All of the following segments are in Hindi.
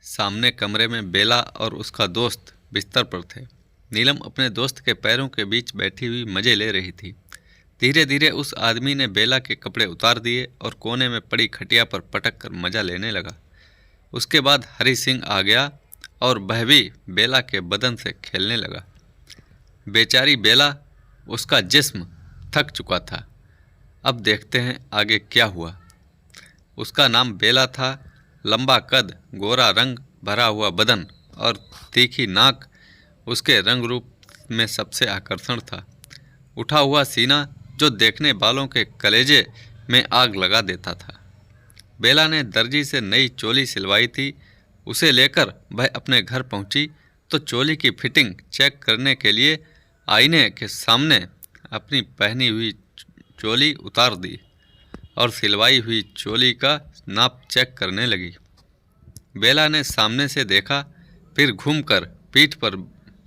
सामने कमरे में बेला और उसका दोस्त बिस्तर पर थे। नीलम अपने दोस्त के पैरों के बीच बैठी हुई मजे ले रही थी। धीरे धीरे उस आदमी ने बेला के कपड़े उतार दिए और कोने में पड़ी खटिया पर पटक कर मजा लेने लगा। उसके बाद हरि सिंह आ गया और वह भी बेला के बदन से खेलने लगा। बेचारी बेला, उसका जिस्म थक चुका था। अब देखते हैं आगे क्या हुआ। उसका नाम बेला था। लंबा कद, गोरा रंग, भरा हुआ बदन और तीखी नाक उसके रंग रूप में सबसे आकर्षण था। उठा हुआ सीना जो देखने वालों के कलेजे में आग लगा देता था। बेला ने दर्जी से नई चोली सिलवाई थी। उसे लेकर वह अपने घर पहुंची तो चोली की फिटिंग चेक करने के लिए आईने के सामने अपनी पहनी हुई चोली उतार दी और सिलवाई हुई चोली का नाप चेक करने लगी। बेला ने सामने से देखा, फिर घूमकर पीठ पर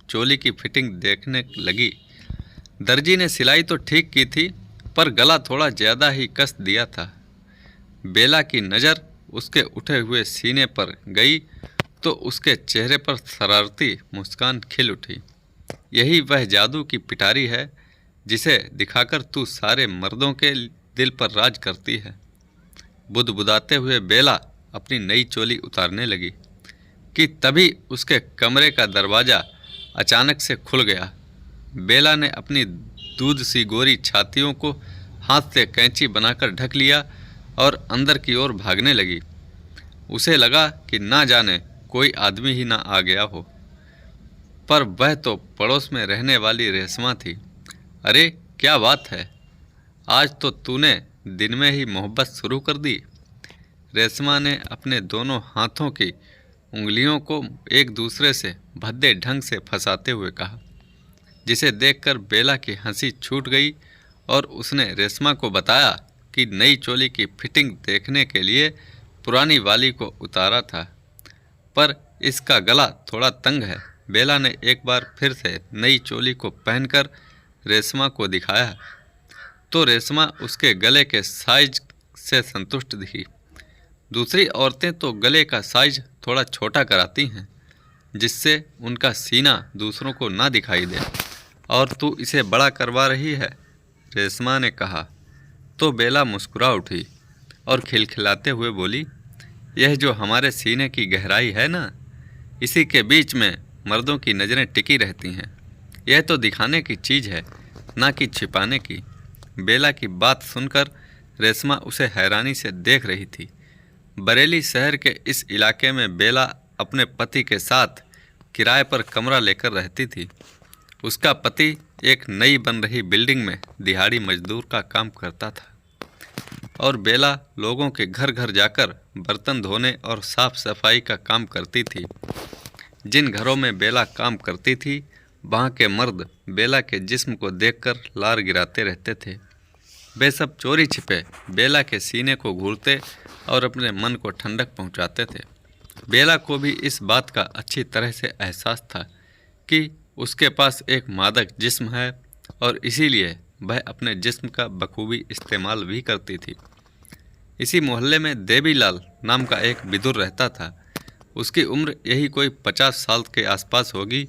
चोली की फिटिंग देखने लगी। दर्जी ने सिलाई तो ठीक की थी, पर गला थोड़ा ज़्यादा ही कस दिया था। बेला की नज़र उसके उठे हुए सीने पर गई तो उसके चेहरे पर शरारती मुस्कान खिल उठी। यही वह जादू की पिटारी है जिसे दिखाकर तू सारे मर्दों के दिल पर राज करती है। बुदबुदाते हुए बेला अपनी नई चोली उतारने लगी कि तभी उसके कमरे का दरवाज़ा अचानक से खुल गया। बेला ने अपनी दूध सी गोरी छातियों को हाथ से कैंची बनाकर ढक लिया और अंदर की ओर भागने लगी। उसे लगा कि ना जाने कोई आदमी ही ना आ गया हो, पर वह तो पड़ोस में रहने वाली रेशमा थी। अरे क्या बात है, आज तो तूने दिन में ही मोहब्बत शुरू कर दी। रेशमा ने अपने दोनों हाथों की उंगलियों को एक दूसरे से भद्दे ढंग से फंसाते हुए कहा, जिसे देखकर बेला की हंसी छूट गई और उसने रेशमा को बताया कि नई चोली की फिटिंग देखने के लिए पुरानी वाली को उतारा था, पर इसका गला थोड़ा तंग है। बेला ने एक बार फिर से नई चोली को पहनकर रेशमा को दिखाया तो रेशमा उसके गले के साइज से संतुष्ट दिखी। दूसरी औरतें तो गले का साइज थोड़ा छोटा कराती हैं जिससे उनका सीना दूसरों को ना दिखाई दे, और तू इसे बड़ा करवा रही है, रेशमा ने कहा। तो बेला मुस्कुरा उठी और खिलखिलाते हुए बोली, यह जो हमारे सीने की गहराई है ना, इसी के बीच में मर्दों की नज़रें टिकी रहती हैं। यह तो दिखाने की चीज़ है, ना कि छिपाने की। बेला की बात सुनकर रेशमा उसे हैरानी से देख रही थी। बरेली शहर के इस इलाके में बेला अपने पति के साथ किराए पर कमरा लेकर रहती थी। उसका पति एक नई बन रही बिल्डिंग में दिहाड़ी मजदूर का काम करता था और बेला लोगों के घर घर जाकर बर्तन धोने और साफ सफाई का काम करती थी। जिन घरों में बेला काम करती थी वहाँ के मर्द बेला के जिस्म को देखकर लार गिराते रहते थे। वे सब चोरी छिपे बेला के सीने को घूरते और अपने मन को ठंडक पहुँचाते थे। बेला को भी इस बात का अच्छी तरह से एहसास था कि उसके पास एक मादक जिस्म है और इसीलिए वह अपने जिस्म का बखूबी इस्तेमाल भी करती थी। इसी मोहल्ले में देवीलाल नाम का एक विदुर रहता था। उसकी उम्र यही कोई 50 साल के आसपास होगी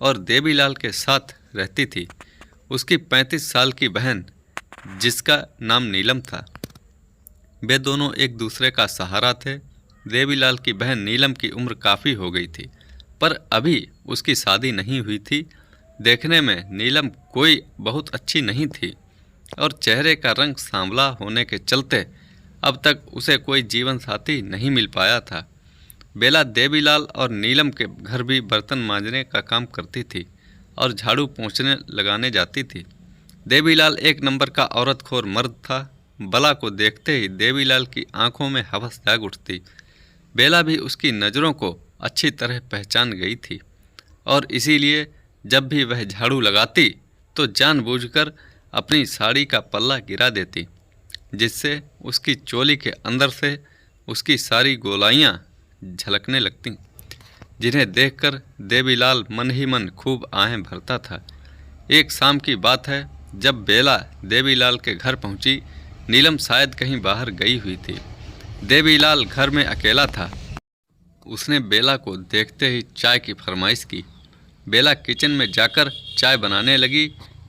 और देवीलाल के साथ रहती थी उसकी 35 साल की बहन, जिसका नाम नीलम था। वे दोनों एक दूसरे का सहारा थे। देवीलाल की बहन नीलम की उम्र काफ़ी हो गई थी, पर अभी उसकी शादी नहीं हुई थी। देखने में नीलम कोई बहुत अच्छी नहीं थी और चेहरे का रंग सांवला होने के चलते अब तक उसे कोई जीवन साथी नहीं मिल पाया था। बेला देवीलाल और नीलम के घर भी बर्तन मांजने का काम करती थी और झाड़ू पोंछने लगाने जाती थी। देवीलाल एक नंबर का औरतखोर मर्द था। बला को देखते ही देवीलाल की आंखों में हवस जाग उठती। बेला भी उसकी नज़रों को अच्छी तरह पहचान गई थी और इसीलिए जब भी वह झाड़ू लगाती तो जानबूझकर अपनी साड़ी का पल्ला गिरा देती, जिससे उसकी चोली के अंदर से उसकी सारी गोलाइयाँ झलकने लगतीं, जिन्हें देखकर देवीलाल मन ही मन खूब आहें भरता था। एक शाम की बात है, जब बेला देवीलाल के घर पहुंची, नीलम शायद कहीं बाहर गई हुई थी। देवीलाल घर में अकेला था। उसने बेला को देखते ही चाय की फरमाइश की। बेला किचन में जाकर चाय बनाने लगी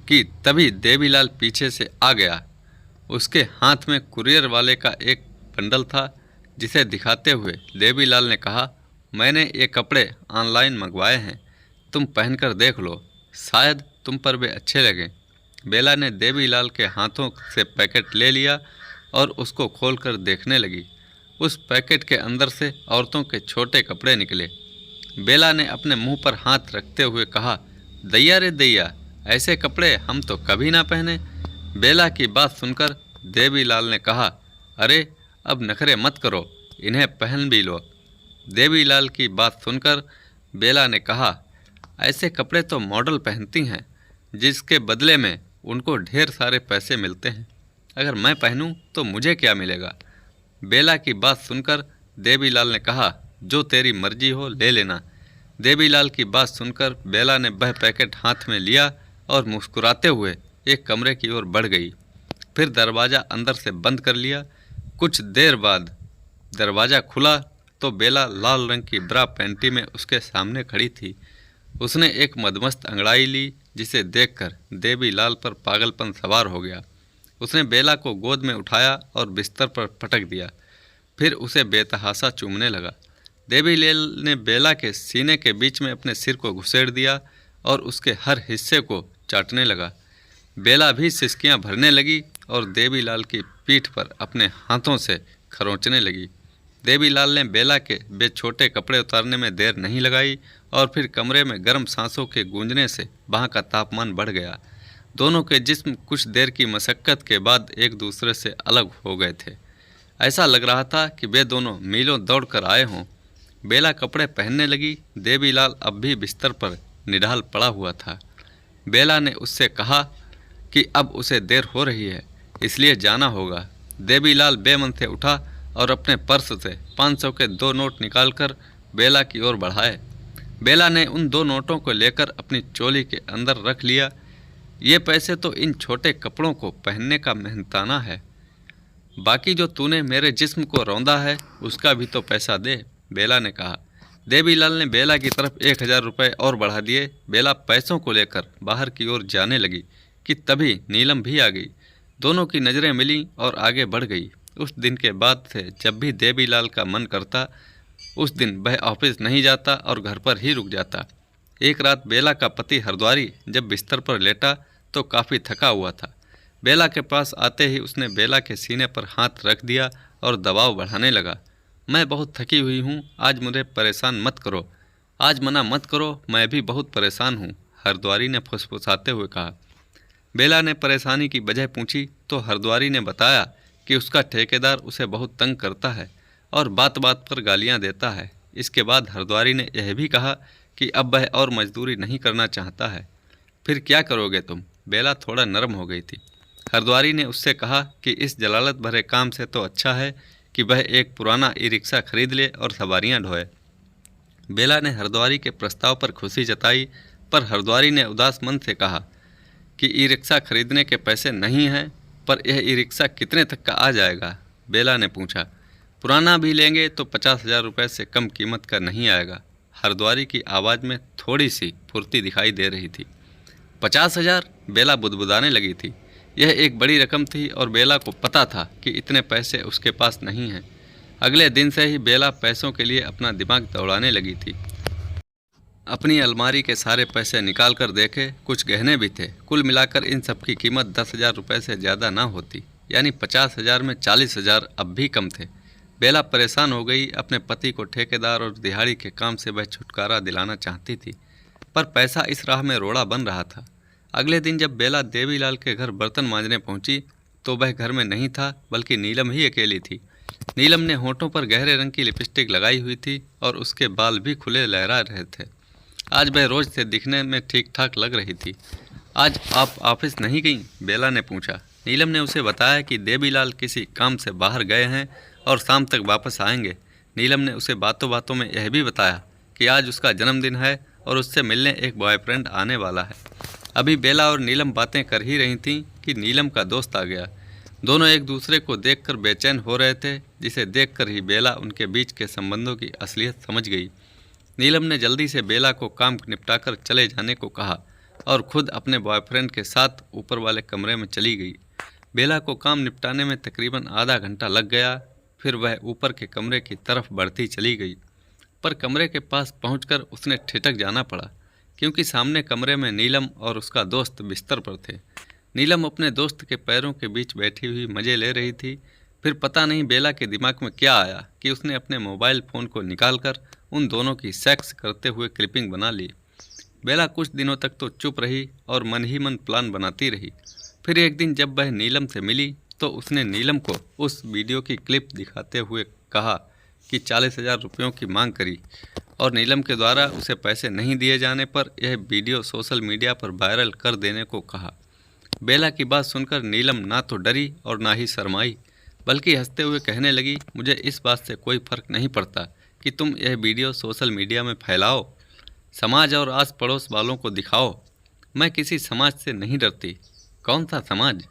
कि तभी देवीलाल पीछे से आ गया। उसके हाथ में कुरियर वाले का एक बंडल था, जिसे दिखाते हुए देवीलाल ने कहा, मैंने ये कपड़े ऑनलाइन मंगवाए हैं, तुम पहनकर देख लो, शायद तुम पर वे अच्छे लगें। बेला ने देवीलाल के हाथों से पैकेट ले लिया और उसको खोलकर देखने लगी। उस पैकेट के अंदर से औरतों के छोटे कपड़े निकले। बेला ने अपने मुंह पर हाथ रखते हुए कहा, दैया रे दैया, ऐसे कपड़े हम तो कभी ना पहने। बेला की बात सुनकर देवीलाल ने कहा, अरे अब नखरे मत करो, इन्हें पहन भी लो। देवीलाल की बात सुनकर बेला ने कहा, ऐसे कपड़े तो मॉडल पहनती हैं, जिसके बदले में उनको ढेर सारे पैसे मिलते हैं। अगर मैं पहनूं तो मुझे क्या मिलेगा। बेला की बात सुनकर देवीलाल ने कहा, जो तेरी मर्जी हो ले लेना। देवीलाल की बात सुनकर बेला ने वह पैकेट हाथ में लिया और मुस्कुराते हुए एक कमरे की ओर बढ़ गई। फिर दरवाज़ा अंदर से बंद कर लिया। कुछ देर बाद दरवाज़ा खुला तो बेला लाल रंग की ब्रा पैंटी में उसके सामने खड़ी थी। उसने एक मदमस्त अंगड़ाई ली, जिसे देखकर देवीलाल पर पागलपन सवार हो गया। उसने बेला को गोद में उठाया और बिस्तर पर पटक दिया, फिर उसे बेतहाशा चूमने लगा। देवीलाल ने बेला के सीने के बीच में अपने सिर को घुसेड़ दिया और उसके हर हिस्से को चाटने लगा। बेला भी सिसकियां भरने लगी और देवीलाल की पीठ पर अपने हाथों से खरोंचने लगी। देवीलाल ने बेला के बे छोटे कपड़े उतारने में देर नहीं लगाई और फिर कमरे में गर्म सांसों के गूंजने से वहाँ का तापमान बढ़ गया। दोनों के जिस्म कुछ देर की मशक्क़त के बाद एक दूसरे से अलग हो गए थे। ऐसा लग रहा था कि वे दोनों मीलों दौड़ कर आए हों। बेला कपड़े पहनने लगी। देवीलाल अब भी बिस्तर पर निढाल पड़ा हुआ था। बेला ने उससे कहा कि अब उसे देर हो रही है, इसलिए जाना होगा। देवीलाल बेमन से उठा और अपने पर्स से 500 के 2 नोट निकालकर बेला की ओर बढ़ाए। बेला ने उन 2 नोटों को लेकर अपनी चोली के अंदर रख लिया। ये पैसे तो इन छोटे कपड़ों को पहनने का मेहनताना है, बाकी जो तूने मेरे जिस्म को रौंदा है उसका भी तो पैसा दे, बेला ने कहा। देवीलाल ने बेला की तरफ 1000 रुपये और बढ़ा दिए। बेला पैसों को लेकर बाहर की ओर जाने लगी कि तभी नीलम भी आ गई। दोनों की नज़रें मिलीं और आगे बढ़ गई। उस दिन के बाद से जब भी देवीलाल का मन करता, उस दिन वह ऑफिस नहीं जाता और घर पर ही रुक जाता। एक रात बेला का पति हरद्वारी जब बिस्तर पर लेटा तो काफ़ी थका हुआ था। बेला के पास आते ही उसने बेला के सीने पर हाथ रख दिया और दबाव बढ़ाने लगा। मैं बहुत थकी हुई हूँ, आज मुझे परेशान मत करो, आज मना मत करो, मैं भी बहुत परेशान हूँ, हरद्वारी ने फुसफुसाते हुए कहा। बेला ने परेशानी की वजह पूछी तो हरद्वारी ने बताया कि उसका ठेकेदार उसे बहुत तंग करता है और बात बात पर गालियां देता है। इसके बाद हरद्वारी ने यह भी कहा कि अब वह और मजदूरी नहीं करना चाहता है। फिर क्या करोगे तुम? बेला थोड़ा नरम हो गई थी। हरद्वारी ने उससे कहा कि इस जलालत भरे काम से तो अच्छा है कि वह एक पुराना ई रिक्शा खरीद ले और सवारियां ढोए। बेला ने हरद्वारी के प्रस्ताव पर खुशी जताई, पर हरद्वारी ने उदास मन से कहा कि ई रिक्शा खरीदने के पैसे नहीं हैं। पर यह ई रिक्शा कितने तक का आ जाएगा? बेला ने पूछा। पुराना भी लेंगे तो 50,000 रुपये से कम कीमत का नहीं आएगा। हरद्वारी की आवाज़ में थोड़ी सी फुर्ती दिखाई दे रही थी। 50,000? बेला बुदबुदाने लगी थी। यह एक बड़ी रकम थी और बेला को पता था कि इतने पैसे उसके पास नहीं हैं। अगले दिन से ही बेला पैसों के लिए अपना दिमाग दौड़ाने लगी थी। अपनी अलमारी के सारे पैसे निकाल कर देखे, कुछ गहने भी थे। कुल मिलाकर इन सब की कीमत 10,000 रुपये से ज़्यादा ना होती, यानी 50,000 में 40,000 अब भी कम थे। बेला परेशान हो गई। अपने पति को ठेकेदार और दिहाड़ी के काम से वह छुटकारा दिलाना चाहती थी, पर पैसा इस राह में रोड़ा बन रहा था। अगले दिन जब बेला देवीलाल के घर बर्तन मांजने पहुंची तो वह घर में नहीं था, बल्कि नीलम ही अकेली थी। नीलम ने होठों पर गहरे रंग की लिपस्टिक लगाई हुई थी और उसके बाल भी खुले लहरा रहे थे। आज वह रोज से दिखने में ठीक ठाक लग रही थी। आज आप ऑफिस नहीं गईं? बेला ने पूछा। नीलम ने उसे बताया कि देवीलाल किसी काम से बाहर गए हैं और शाम तक वापस आएंगे। नीलम ने उसे बातों बातों में यह भी बताया कि आज उसका जन्मदिन है और उससे मिलने एक बॉयफ्रेंड आने वाला है। अभी बेला और नीलम बातें कर ही रही थीं कि नीलम का दोस्त आ गया। दोनों एक दूसरे को देखकर बेचैन हो रहे थे, जिसे देखकर ही बेला उनके बीच के संबंधों की असलियत समझ गई। नीलम ने जल्दी से बेला को काम निपटाकर चले जाने को कहा और खुद अपने बॉयफ्रेंड के साथ ऊपर वाले कमरे में चली गई। बेला को काम निपटाने में तकरीबन आधा घंटा लग गया। फिर वह ऊपर के कमरे की तरफ बढ़ती चली गई, पर कमरे के पास पहुंचकर उसने ठिठक जाना पड़ा, क्योंकि सामने कमरे में नीलम और उसका दोस्त बिस्तर पर थे। नीलम अपने दोस्त के पैरों के बीच बैठी हुई मज़े ले रही थी। फिर पता नहीं बेला के दिमाग में क्या आया कि उसने अपने मोबाइल फ़ोन को निकालकर उन दोनों की सेक्स करते हुए क्लिपिंग बना ली। बेला कुछ दिनों तक तो चुप रही और मन ही मन प्लान बनाती रही। फिर एक दिन जब वह नीलम से मिली तो उसने नीलम को उस वीडियो की क्लिप दिखाते हुए कहा कि 40,000 रुपयों की मांग करी और नीलम के द्वारा उसे पैसे नहीं दिए जाने पर यह वीडियो सोशल मीडिया पर वायरल कर देने को कहा। बेला की बात सुनकर नीलम ना तो डरी और ना ही शर्माई, बल्कि हंसते हुए कहने लगी, मुझे इस बात से कोई फ़र्क नहीं पड़ता कि तुम यह वीडियो सोशल मीडिया में फैलाओ, समाज और आस पड़ोस वालों को दिखाओ। मैं किसी समाज से नहीं डरती। कौन सा समाज?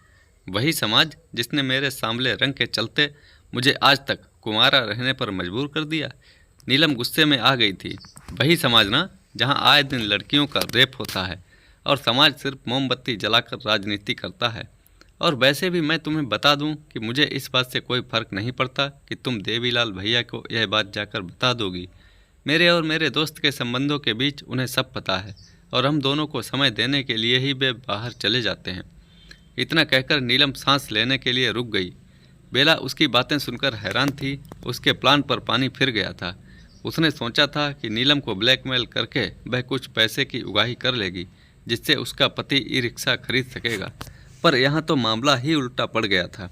वही समाज जिसने मेरे सांवले रंग के चलते मुझे आज तक कुंवारा रहने पर मजबूर कर दिया। नीलम गुस्से में आ गई थी। वही समाज ना, जहां आए दिन लड़कियों का रेप होता है और समाज सिर्फ मोमबत्ती जलाकर राजनीति करता है। और वैसे भी मैं तुम्हें बता दूं कि मुझे इस बात से कोई फ़र्क नहीं पड़ता कि तुम देवीलाल भैया को यह बात जाकर बता दोगी। मेरे और मेरे दोस्त के संबंधों के बीच उन्हें सब पता है और हम दोनों को समय देने के लिए ही वे बाहर चले जाते हैं। इतना कहकर नीलम सांस लेने के लिए रुक गई। बेला उसकी बातें सुनकर हैरान थी। उसके प्लान पर पानी फिर गया था। उसने सोचा था कि नीलम को ब्लैकमेल करके वह कुछ पैसे की उगाही कर लेगी, जिससे उसका पति ई रिक्शा खरीद सकेगा। पर यहाँ तो मामला ही उल्टा पड़ गया था।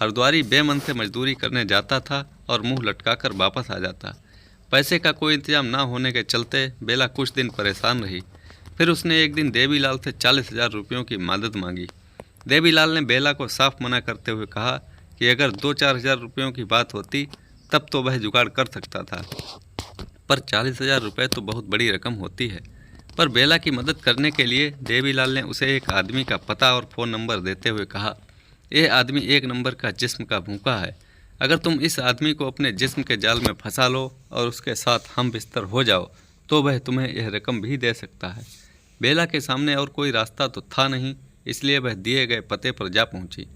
हरद्वारी बेमन से मजदूरी करने जाता था और मुंह लटकाकर वापस आ जाता। पैसे का कोई इंतजाम ना होने के चलते बेला कुछ दिन परेशान रही। फिर उसने एक दिन देवीलाल से 40,000 रुपयों की मदद मांगी। देवीलाल ने बेला को साफ मना करते हुए कहा कि अगर 2-4 हज़ार रुपयों की बात होती तब तो वह जुगाड़ कर सकता था, पर 40,000 रुपये तो बहुत बड़ी रकम होती है। पर बेला की मदद करने के लिए देवीलाल ने उसे एक आदमी का पता और फ़ोन नंबर देते हुए कहा, यह आदमी एक नंबर का जिस्म का भूखा है। अगर तुम इस आदमी को अपने जिस्म के जाल में फंसा लो और उसके साथ हम बिस्तर हो जाओ तो वह तुम्हें यह रकम भी दे सकता है। बेला के सामने और कोई रास्ता तो था नहीं, इसलिए वह दिए गए पते पर जा पहुंची।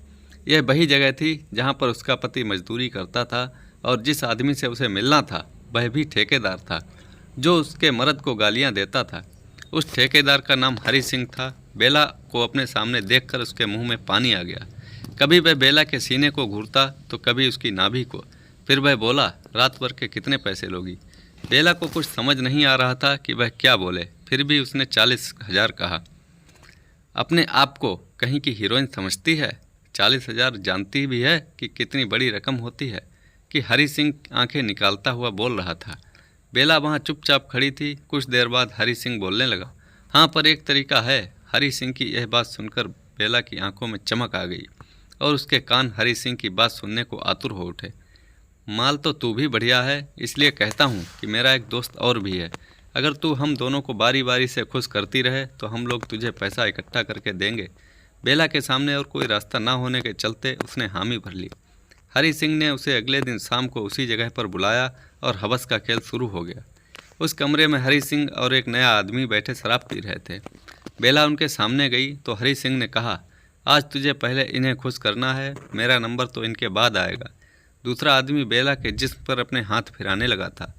यह वही जगह थी जहां पर उसका पति मजदूरी करता था और जिस आदमी से उसे मिलना था वह भी ठेकेदार था, जो उसके मर्द को गालियां देता था। उस ठेकेदार का नाम हरी सिंह था। बेला को अपने सामने देखकर उसके मुंह में पानी आ गया। कभी वह बेला के सीने को घूरता तो कभी उसकी नाभि को। फिर वह बोला, रात भर के कितने पैसे लोगी? बेला को कुछ समझ नहीं आ रहा था कि वह क्या बोले। फिर भी उसने 40,000 कहा। अपने आप को कहीं की हीरोइन समझती है? 40,000 जानती भी है कि कितनी बड़ी रकम होती है? कि हरी सिंह आंखें निकालता हुआ बोल रहा था। बेला वहाँ चुपचाप खड़ी थी। कुछ देर बाद हरी सिंह बोलने लगा, हाँ, पर एक तरीका है। हरी सिंह की यह बात सुनकर बेला की आंखों में चमक आ गई और उसके कान हरी सिंह की बात सुनने को आतुर हो उठे। माल तो तू भी बढ़िया है, इसलिए कहता हूँ कि मेरा एक दोस्त और भी है। अगर तू हम दोनों को बारी बारी से खुश करती रहे तो हम लोग तुझे पैसा इकट्ठा करके देंगे। बेला के सामने और कोई रास्ता ना होने के चलते उसने हामी भर ली। हरी सिंह ने उसे अगले दिन शाम को उसी जगह पर बुलाया और हवस का खेल शुरू हो गया। उस कमरे में हरी सिंह और एक नया आदमी बैठे शराब पी रहे थे। बेला उनके सामने गई तो हरी सिंह ने कहा, आज तुझे पहले इन्हें खुश करना है, मेरा नंबर तो इनके बाद आएगा। दूसरा आदमी बेला के जिस्म पर अपने हाथ फिराने लगा था।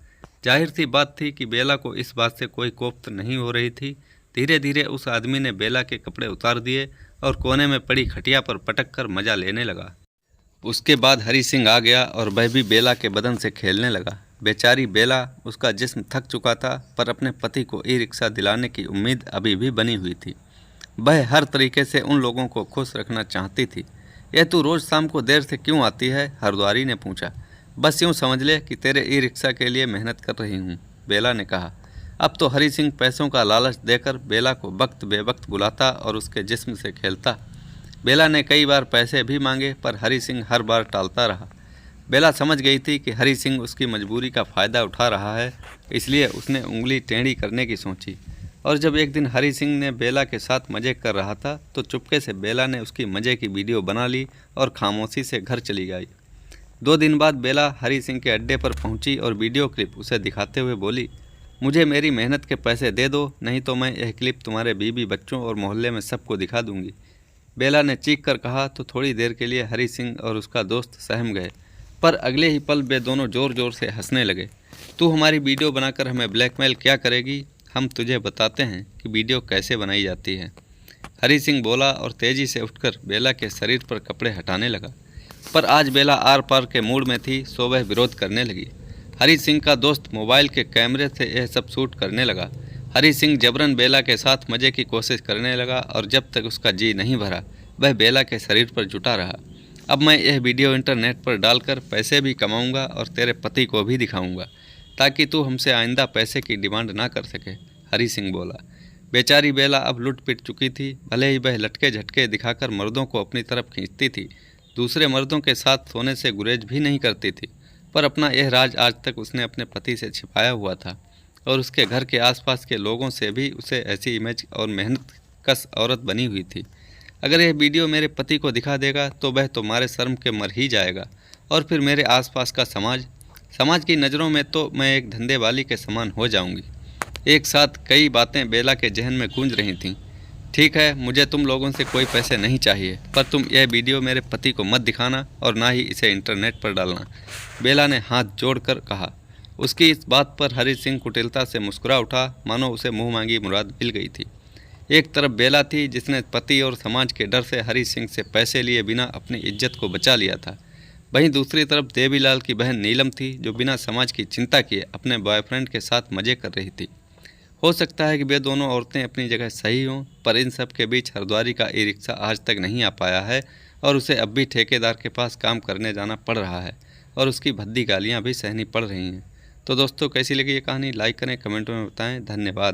जाहिर सी बात थी कि बेला को इस बात से कोई कोफ्त नहीं हो रही थी। धीरे धीरे उस आदमी ने बेला के कपड़े उतार दिए और कोने में पड़ी खटिया पर पटक कर मजा लेने लगा। उसके बाद हरी सिंह आ गया और वह भी बेला के बदन से खेलने लगा। बेचारी बेला, उसका जिस्म थक चुका था, पर अपने पति को ई रिक्शा दिलाने की उम्मीद अभी भी बनी हुई थी। वह हर तरीके से उन लोगों को खुश रखना चाहती थी। यह तू रोज़ शाम को देर से क्यों आती है? हरद्वारी ने पूछा। बस यूँ समझ ले कि तेरे ई रिक्शा के लिए मेहनत कर रही हूँ, बेला ने कहा। अब तो हरी सिंह पैसों का लालच देकर बेला को वक्त बेवक्त बुलाता और उसके जिस्म से खेलता। बेला ने कई बार पैसे भी मांगे, पर हरी सिंह हर बार टालता रहा। बेला समझ गई थी कि हरी सिंह उसकी मजबूरी का फ़ायदा उठा रहा है, इसलिए उसने उंगली टेढ़ी करने की सोची। और जब एक दिन हरी सिंह ने बेला के साथ मज़े कर रहा था तो चुपके से बेला ने उसकी मज़े की वीडियो बना ली और खामोशी से घर चली गई। 2 दिन बाद बेला हरी सिंह के अड्डे पर पहुंची और वीडियो क्लिप उसे दिखाते हुए बोली, मुझे मेरी मेहनत के पैसे दे दो, नहीं तो मैं यह क्लिप तुम्हारे बीवी बच्चों और मोहल्ले में सबको दिखा दूंगी। बेला ने चीख कर कहा तो थोड़ी देर के लिए हरी सिंह और उसका दोस्त सहम गए, पर अगले ही पल वे दोनों ज़ोर ज़ोर से हंसने लगे। तू हमारी वीडियो बनाकर हमें ब्लैकमेल क्या करेगी? हम तुझे बताते हैं कि वीडियो कैसे बनाई जाती है। हरी सिंह बोला और तेज़ी से उठकर बेला के शरीर पर कपड़े हटाने लगा। पर आज बेला आर पार के मूड में थी, सो वह विरोध करने लगी। हरी सिंह का दोस्त मोबाइल के कैमरे से यह सब शूट करने लगा। हरी सिंह जबरन बेला के साथ मज़े की कोशिश करने लगा और जब तक उसका जी नहीं भरा वह बेला के शरीर पर जुटा रहा। अब मैं यह वीडियो इंटरनेट पर डालकर पैसे भी कमाऊंगा और तेरे पति को भी दिखाऊंगा, ताकि तू हमसे आइंदा पैसे की डिमांड ना कर सके, हरी सिंह बोला। बेचारी बेला अब लुट पिट चुकी थी। भले ही वह लटके झटके दिखाकर मर्दों को अपनी तरफ खींचती थी, दूसरे मर्दों के साथ सोने से गुरेज भी नहीं करती थी, पर अपना यह राज आज तक उसने अपने पति से छिपाया हुआ था और उसके घर के आसपास के लोगों से भी उसे ऐसी इमेज और मेहनत कश औरत बनी हुई थी। अगर यह वीडियो मेरे पति को दिखा देगा तो वह तो मारे शर्म के मर ही जाएगा, और फिर मेरे आसपास का समाज की नज़रों में तो मैं एक धंधे वाली के समान हो जाऊंगी। एक साथ कई बातें बेला के जहन में गूंज रही थीं। ठीक है, मुझे तुम लोगों से कोई पैसे नहीं चाहिए, पर तुम यह वीडियो मेरे पति को मत दिखाना और ना ही इसे इंटरनेट पर डालना, बेला ने हाथ जोड़कर कहा। उसकी इस बात पर हरी सिंह कुटिलता से मुस्कुरा उठा, मानो उसे मुँह मांगी मुराद मिल गई थी। एक तरफ बेला थी जिसने पति और समाज के डर से हरी सिंह से पैसे लिए बिना अपनी इज्जत को बचा लिया था। वहीं दूसरी तरफ देवीलाल की बहन नीलम थी जो बिना समाज की चिंता किए अपने बॉयफ्रेंड के साथ मज़े कर रही थी। हो सकता है कि वे दोनों औरतें अपनी जगह सही हों, पर इन सब के बीच हरद्वारी का ई रिक्शा आज तक नहीं आ पाया है और उसे अब भी ठेकेदार के पास काम करने जाना पड़ रहा है और उसकी भद्दी गालियाँ भी सहनी पड़ रही हैं। तो दोस्तों, कैसी लगी ये कहानी? लाइक करें, कमेंट में बताएं। धन्यवाद।